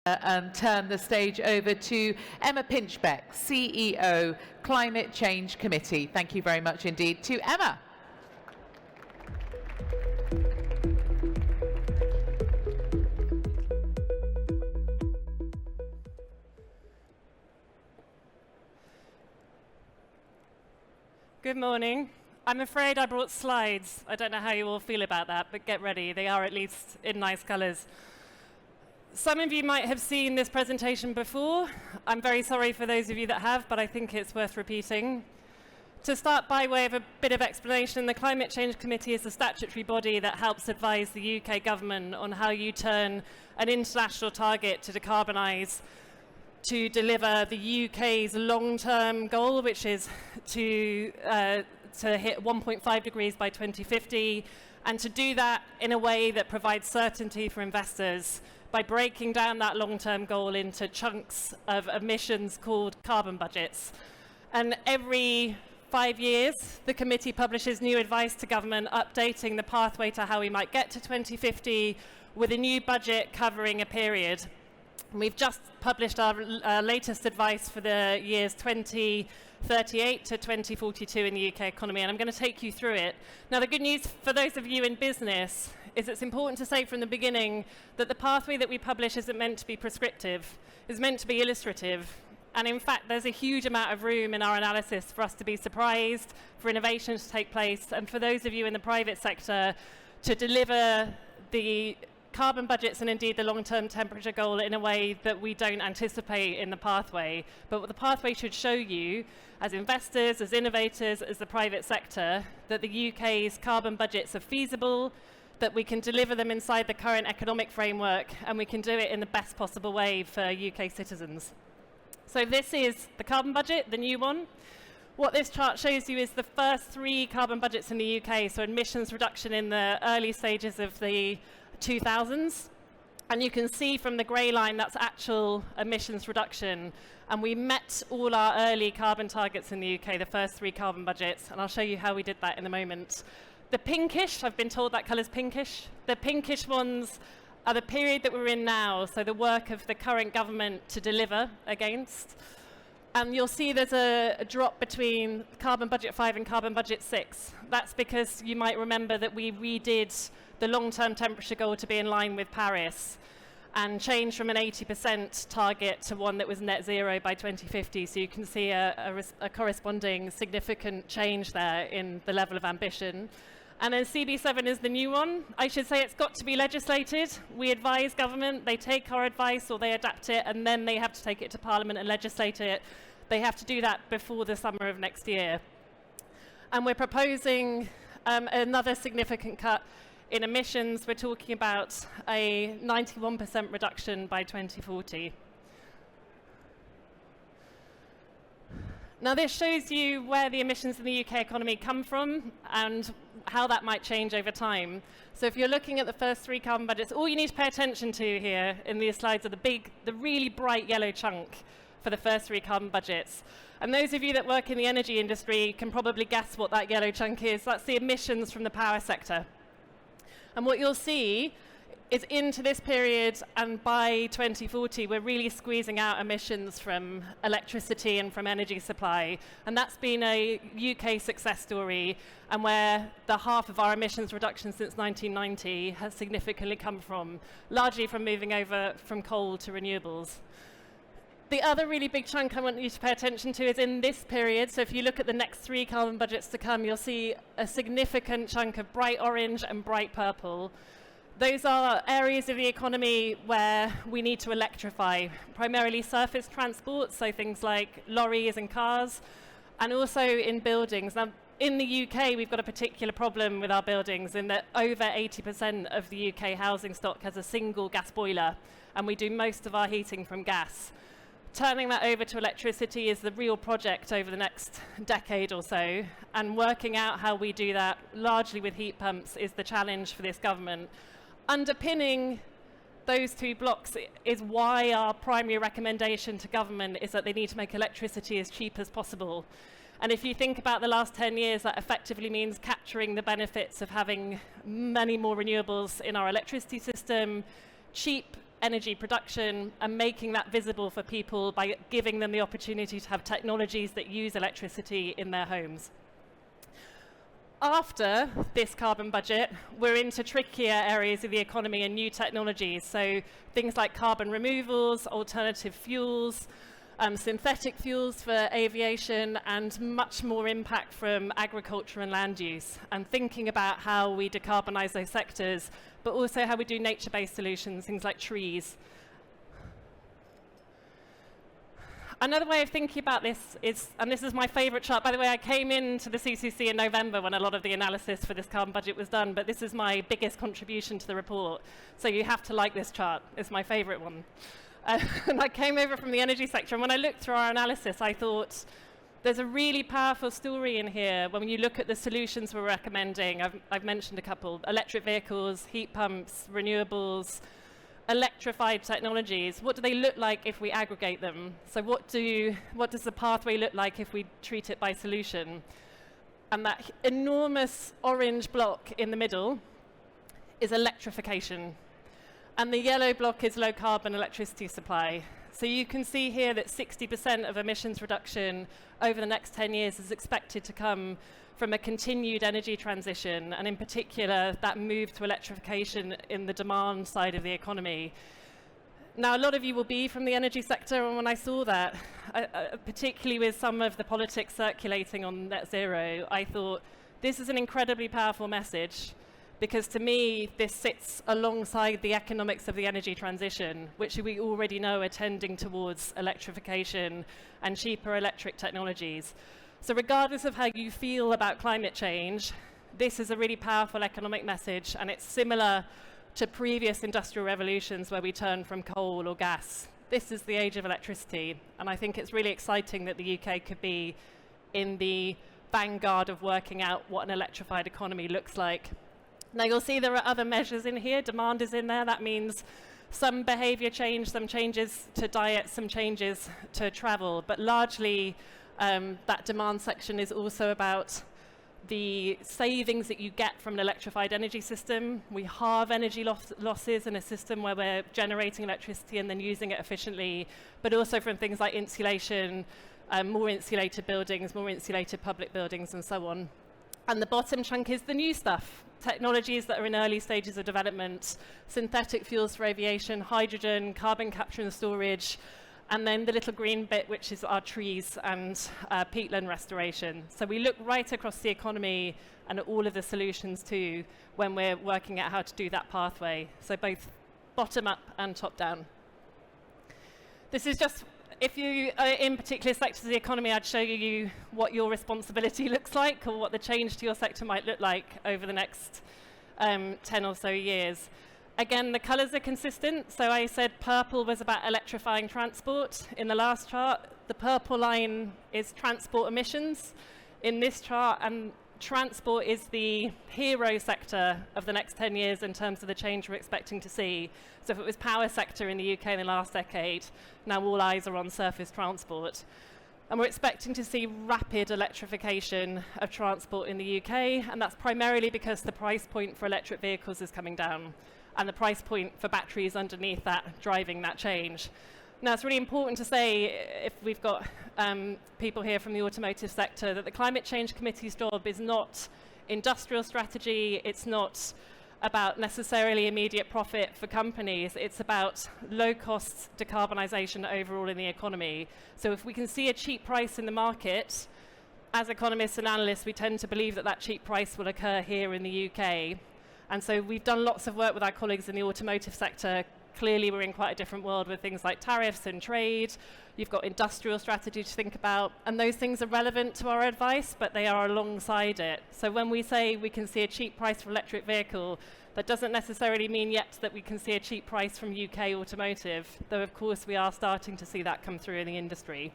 and turn the stage over to Emma Pinchbeck, CEO, Climate Change Committee. Thank you very much indeed to Emma. Good morning. I'm afraid I brought slides. I don't know how you all feel about that, but get ready. They are at least in nice colours. Some of you might have seen this presentation before. I'm very sorry for those of you that have, but I think it's worth repeating. To start, by way of a bit of explanation, the Climate Change Committee is a statutory body that helps advise the UK government on how you turn an international target to decarbonise to deliver the UK's long-term goal, which is to hit 1.5 degrees by 2050, and to do that in a way that provides certainty for investors by breaking down that long-term goal into chunks of emissions called carbon budgets. And every 5 years, the committee publishes new advice to government, updating the pathway to how we might get to 2050 with a new budget covering a period. We've just published our latest advice for the years 2038 to 2042 in the UK economy, and I'm going to take you through it. Now, the good news for those of you in business is it's important to say from the beginning that the pathway that we publish isn't meant to be prescriptive. It's meant to be illustrative. And in fact, there's a huge amount of room in our analysis for us to be surprised, for innovation to take place, and for those of you in the private sector to deliver the carbon budgets and indeed the long-term temperature goal in a way that we don't anticipate in the pathway. But what the pathway should show you, as investors, as innovators, as the private sector, that the UK's carbon budgets are feasible, that we can deliver them inside the current economic framework, and we can do it in the best possible way for UK citizens. So this is the carbon budget, the new one. What this chart shows you is the first 3 carbon budgets in the UK, so emissions reduction in the early stages of the 2000s, and you can see from the grey line that's actual emissions reduction, and we met all our early carbon targets in the UK, the first 3 carbon budgets, and I'll show you how we did that in a moment. The pinkish, I've been told that colour's pinkish, the pinkish ones are the period that we're in now, so the work of the current government to deliver against. And you'll see there's a drop between carbon budget 5 and carbon budget 6. That's because you might remember that we redid the long-term temperature goal to be in line with Paris and changed from an 80% target to one that was net zero by 2050. So you can see a corresponding significant change there in the level of ambition. And then CB7 is the new one. I should say it's got to be legislated. We advise government, they take our advice or they adapt it, and then they have to take it to Parliament and legislate it. They have to do that before the summer of next year. And we're proposing another significant cut in emissions. We're talking about a 91% reduction by 2040. Now, this shows you where the emissions in the UK economy come from and how that might change over time. So if you're looking at the first 3 carbon budgets, all you need to pay attention to here in these slides are the really bright yellow chunk for the first 3 carbon budgets. And those of you that work in the energy industry can probably guess what that yellow chunk is. That's the emissions from the power sector. And what you'll see is into this period, and by 2040, we're really squeezing out emissions from electricity and from energy supply. And that's been a UK success story, and where the half of our emissions reduction since 1990 has significantly come from, largely from moving over from coal to renewables. The other really big chunk I want you to pay attention to is in this period. So if you look at the next 3 carbon budgets to come, you'll see a significant chunk of bright orange and bright purple. Those are areas of the economy where we need to electrify, primarily surface transport, so things like lorries and cars, and also in buildings. Now, in the UK, we've got a particular problem with our buildings in that over 80% of the UK housing stock has a single gas boiler, and we do most of our heating from gas. Turning that over to electricity is the real project over the next decade or so, and working out how we do that, largely with heat pumps, is the challenge for this government. Underpinning those 2 blocks is why our primary recommendation to government is that they need to make electricity as cheap as possible. And if you think about the last 10 years, that effectively means capturing the benefits of having many more renewables in our electricity system, cheap energy production and making that visible for people by giving them the opportunity to have technologies that use electricity in their homes. After this carbon budget, we're into trickier areas of the economy and new technologies. So things like carbon removals, alternative fuels, synthetic fuels for aviation, and much more impact from agriculture and land use, and thinking about how we decarbonize those sectors, but also how we do nature-based solutions, things like trees. Another way of thinking about this is, and this is my favorite chart, by the way, I came into the CCC in November when a lot of the analysis for this carbon budget was done, but this is my biggest contribution to the report. So you have to like this chart. It's my favorite one. And I came over from the energy sector, and when I looked through our analysis, I thought, there's a really powerful story in here when you look at the solutions we're recommending. I've mentioned a couple: electric vehicles, heat pumps, renewables, electrified technologies. What do they look like if we aggregate them? So what does the pathway look like if we treat it by solution? And that enormous orange block in the middle is electrification. And the yellow block is low carbon electricity supply. So you can see here that 60% of emissions reduction over the next 10 years is expected to come from a continued energy transition, and in particular, that move to electrification in the demand side of the economy. Now, a lot of you will be from the energy sector, and when I saw that, particularly with some of the politics circulating on net zero, I thought, this is an incredibly powerful message, because to me, this sits alongside the economics of the energy transition, which we already know are tending towards electrification and cheaper electric technologies. So regardless of how you feel about climate change, this is a really powerful economic message, and it's similar to previous industrial revolutions where we turn from coal or gas. This is the age of electricity, and I think it's really exciting that the UK could be in the vanguard of working out what an electrified economy looks like. Now you'll see there are other measures in here. Demand is in there. That means some behavior change, some changes to diet, some changes to travel, but largely that demand section is also about the savings that you get from an electrified energy system. We halve energy losses in a system where we're generating electricity and then using it efficiently, but also from things like insulation, more insulated buildings, more insulated public buildings, and so on. And the bottom chunk is the new stuff, technologies that are in early stages of development, synthetic fuels for aviation, hydrogen, carbon capture and storage, and then the little green bit, which is our trees and peatland restoration. So we look right across the economy and at all of the solutions too when we're working out how to do that pathway. So both bottom up and top down. This is just, if you are in particular sectors of the economy, I'd show you what your responsibility looks like, or what the change to your sector might look like over the next 10 or so years. Again, the colours are consistent. So I said purple was about electrifying transport in the last chart. The purple line is transport emissions in this chart, and transport is the hero sector of the next 10 years in terms of the change we're expecting to see. So if it was power sector in the UK in the last decade, now all eyes are on surface transport. And we're expecting to see rapid electrification of transport in the UK, and that's primarily because the price point for electric vehicles is coming down, and the price point for batteries underneath that driving that change. Now, it's really important to say, if we've got people here from the automotive sector, that the Climate Change Committee's job is not industrial strategy, it's not about necessarily immediate profit for companies, it's about low-cost decarbonisation overall in the economy. So if we can see a cheap price in the market, as economists and analysts, we tend to believe that that cheap price will occur here in the UK. And so we've done lots of work with our colleagues in the automotive sector. Clearly, we're in quite a different world with things like tariffs and trade. You've got industrial strategy to think about, and those things are relevant to our advice, but they are alongside it. So when we say we can see a cheap price for electric vehicle, that doesn't necessarily mean yet that we can see a cheap price from UK automotive, though of course we are starting to see that come through in the industry.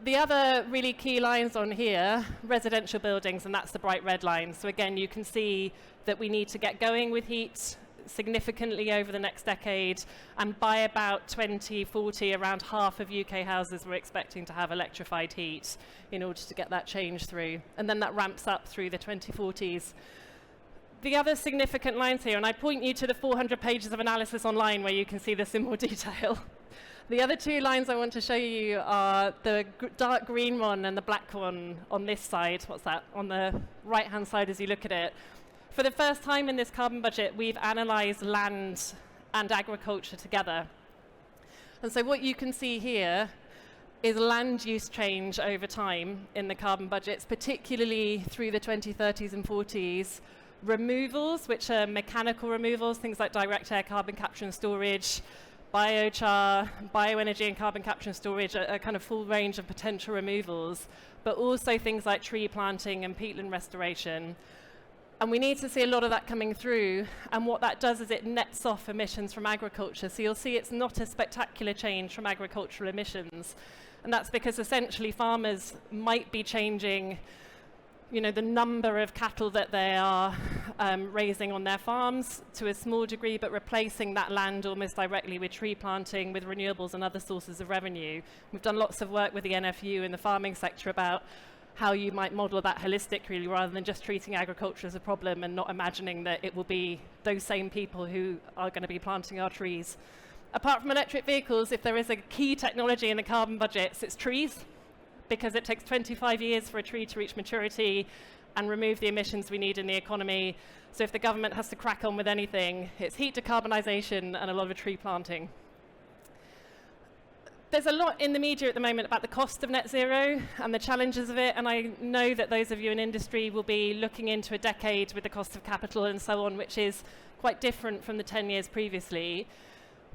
The other really key lines on here, residential buildings, and that's the bright red line. So again, you can see that we need to get going with heat significantly over the next decade, and by about 2040, around half of UK houses we're expecting to have electrified heat in order to get that change through. And then that ramps up through the 2040s. The other significant lines here, and I point you to the 400 pages of analysis online where you can see this in more detail. The other two lines I want to show you are the dark green one and the black one on this side. What's that? On the right-hand side as you look at it. For the first time in this carbon budget, we've analysed land and agriculture together. And so what you can see here is land use change over time in the carbon budgets, particularly through the 2030s and 40s. Removals, which are mechanical removals, things like direct air carbon capture and storage, biochar, bioenergy and carbon capture and storage, a kind of full range of potential removals, but also things like tree planting and peatland restoration. And we need to see a lot of that coming through, and what that does is it nets off emissions from agriculture. So you'll see it's not a spectacular change from agricultural emissions, and that's because essentially farmers might be changing the number of cattle that they are raising on their farms to a small degree, but replacing that land almost directly with tree planting, with renewables and other sources of revenue. We've done lots of work with the NFU in the farming sector about how you might model that holistically rather than just treating agriculture as a problem and not imagining that it will be those same people who are going to be planting our trees. Apart from electric vehicles, if there is a key technology in the carbon budgets, it's trees, because it takes 25 years for a tree to reach maturity and remove the emissions we need in the economy. So if the government has to crack on with anything, it's heat decarbonisation and a lot of tree planting. There's a lot in the media at the moment about the cost of net zero and the challenges of it, and I know that those of you in industry will be looking into a decade with the cost of capital and so on, which is quite different from the 10 years previously.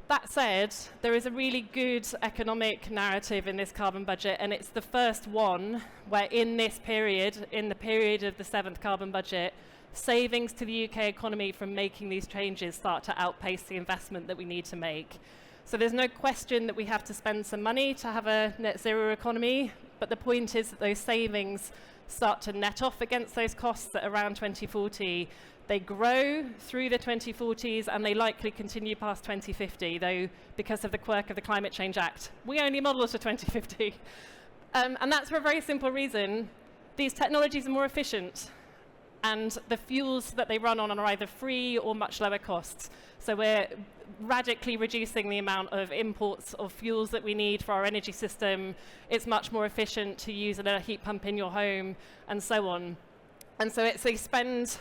That said, there is a really good economic narrative in this carbon budget, and it's the first one where in this period, in the period of the 7th carbon budget, savings to the UK economy from making these changes start to outpace the investment that we need to make. So there's no question that we have to spend some money to have a net zero economy, but the point is that those savings start to net off against those costs at around 2040. They grow through the 2040s and they likely continue past 2050, though because of the quirk of the Climate Change Act, we only model to 2050. And that's for a very simple reason. These technologies are more efficient, and the fuels that they run on are either free or much lower costs. So we're radically reducing the amount of imports of fuels that we need for our energy system. It's much more efficient to use a heat pump in your home and so on. And so it's a spend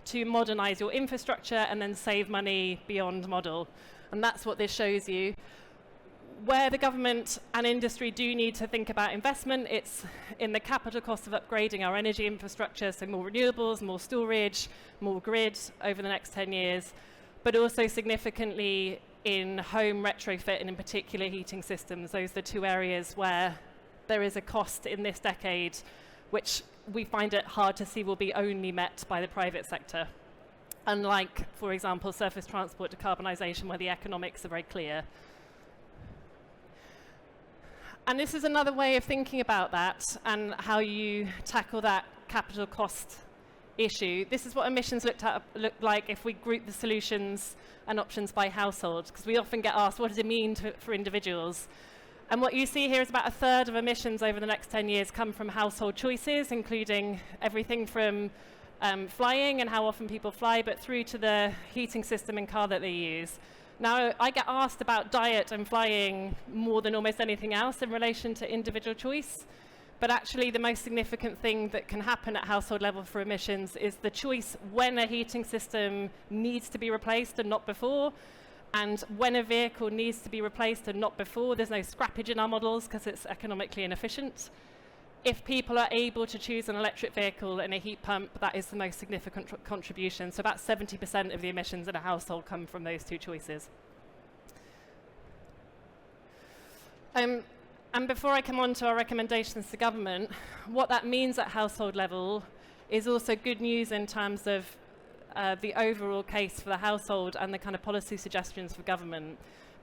to modernize your infrastructure and then save money beyond model. And that's what this shows you. Where the government and industry do need to think about investment, it's in the capital cost of upgrading our energy infrastructure, so more renewables, more storage, more grid over the next 10 years, but also significantly in home retrofit and in particular heating systems. Those are the two areas where there is a cost in this decade, which we find it hard to see will be only met by the private sector. Unlike, for example, surface transport decarbonisation, where the economics are very clear. And this is another way of thinking about that and how you tackle that capital cost issue. This is what emissions look like if we group the solutions and options by household, because we often get asked, what does it mean for individuals? And what you see here is about a third of emissions over the next 10 years come from household choices, including everything from flying and how often people fly, but through to the heating system and car that they use. Now, I get asked about diet and flying more than almost anything else in relation to individual choice. But actually, the most significant thing that can happen at household level for emissions is the choice when a heating system needs to be replaced and not before, and when a vehicle needs to be replaced and not before. There's no scrappage in our models because it's economically inefficient. If people are able to choose an electric vehicle and a heat pump, that is the most significant contribution. So about 70% of the emissions in a household come from those two choices. And before I come on to our recommendations to government, what that means at household level is also good news in terms of the overall case for the household and the kind of policy suggestions for government.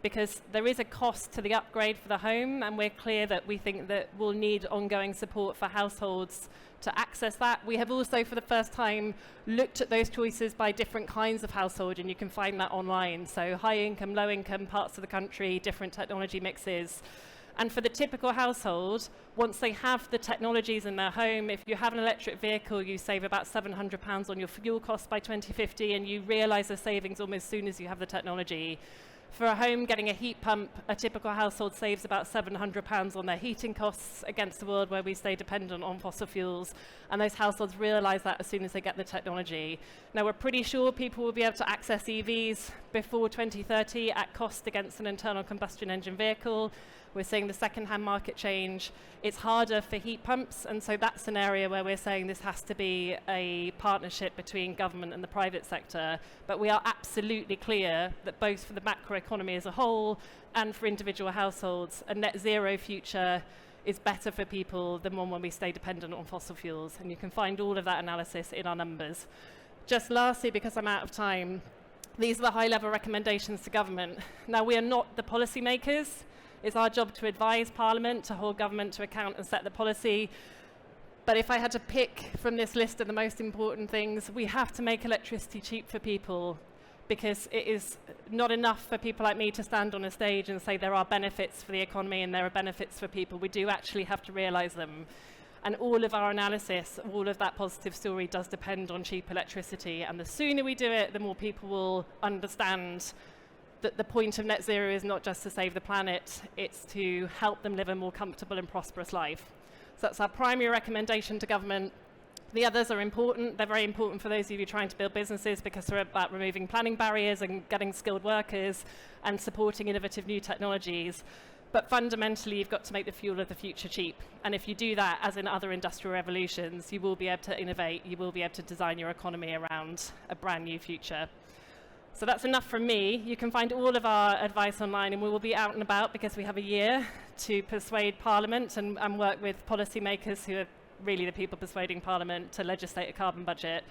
Because there is a cost to the upgrade for the home, and we're clear that we think that we'll need ongoing support for households to access that. We have also, for the first time, looked at those choices by different kinds of household, and you can find that online. So high income, low income parts of the country, different technology mixes. And for the typical household, once they have the technologies in their home, if you have an electric vehicle, you save about £700 on your fuel costs by 2050, and you realise the savings almost as soon as you have the technology. For a home getting a heat pump, a typical household saves about £700 on their heating costs against a world where we stay dependent on fossil fuels, and those households realise that as soon as they get the technology. Now, we're pretty sure people will be able to access EVs before 2030 at cost against an internal combustion engine vehicle. We're seeing the second-hand market change. It's harder for heat pumps, and so that's an area where we're saying this has to be a partnership between government and the private sector. But we are absolutely clear that both for the macroeconomy as a whole and for individual households, a net zero future is better for people than one where we stay dependent on fossil fuels. And you can find all of that analysis in our numbers. Just lastly, because I'm out of time, these are the high-level recommendations to government. Now, we are not the policymakers. It's our job to advise Parliament, to hold government to account and set the policy. But if I had to pick from this list of the most important things, we have to make electricity cheap for people, because it is not enough for people like me to stand on a stage and say there are benefits for the economy and there are benefits for people. We do actually have to realise them. And all of our analysis, all of that positive story does depend on cheap electricity. And the sooner we do it, the more people will understand that the point of net zero is not just to save the planet, it's to help them live a more comfortable and prosperous life. So that's our primary recommendation to government. The others are important. They're very important for those of you trying to build businesses, because they're about removing planning barriers and getting skilled workers and supporting innovative new technologies. But fundamentally, you've got to make the fuel of the future cheap. And if you do that, as in other industrial revolutions, you will be able to innovate, you will be able to design your economy around a brand new future. So that's enough from me. You can find all of our advice online, and we will be out and about because we have a year to persuade Parliament and work with policymakers who are really the people persuading Parliament to legislate a carbon budget.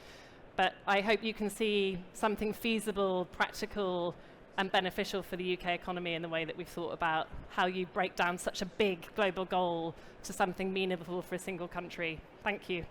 But I hope you can see something feasible, practical, and beneficial for the UK economy in the way that we've thought about how you break down such a big global goal to something meaningful for a single country. Thank you.